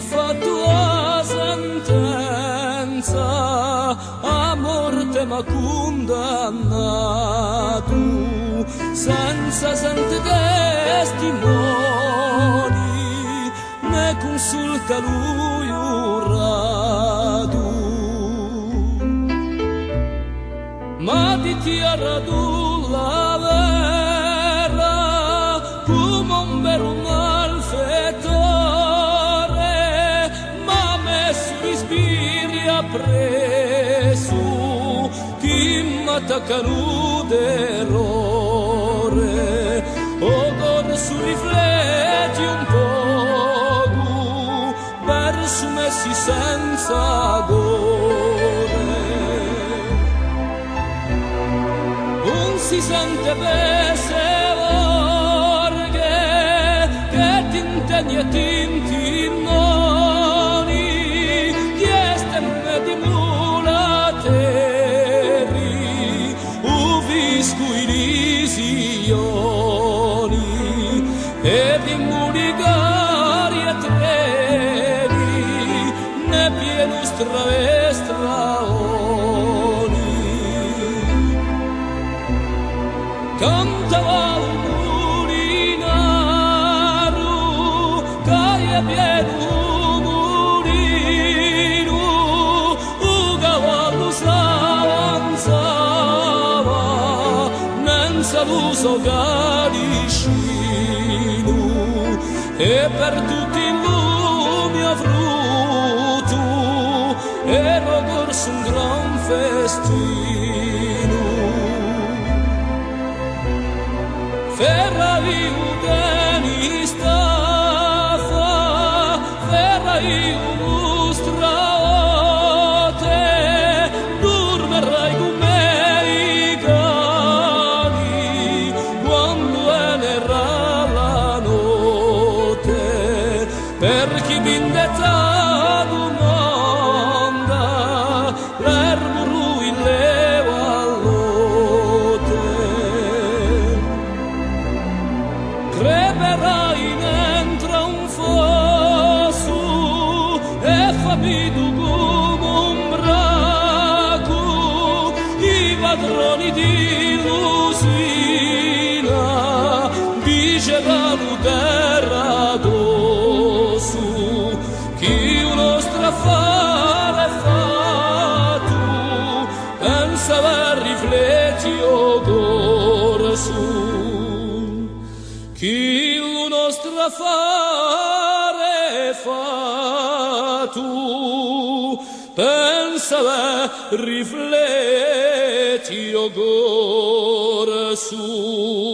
fatto la sentenza, a morte m'ha condannato, senza sente testimoni, ne consulta lui urrato. Ma di tierra tu la vera, come un vero malfettore, m'ha messo gli sbirri a preso, chi m'attaccano d'errore. Ora su rifletti un poco, verso messi senza gore. Si sente pese orghe che t'inteni e t'intinnoni, chieste me di mulateri, uvisco i lisioni, e di muligari e trevi, ne pieno stravestraoni. Cantava un mulinaro, che è pieno mulino, un cavallo s'avanzava, senza l'uso calicino, e per tutti i lumi a frutto, era corso un gran festino. Ferravi udeni staffa, ferrai straote, dormerai con me i cani, quando venerà la notte, per chi vendetta domanda, l'erbo lui leva all'ote. Creperai dentro un fosso e fammi tu come un braco, i padroni di Lusina dicevano terra addosso, chi un nostro affare fatto, pensava e rifletti o corso. Chi il nostro affare fatto, pensa e rifletti o cuore su.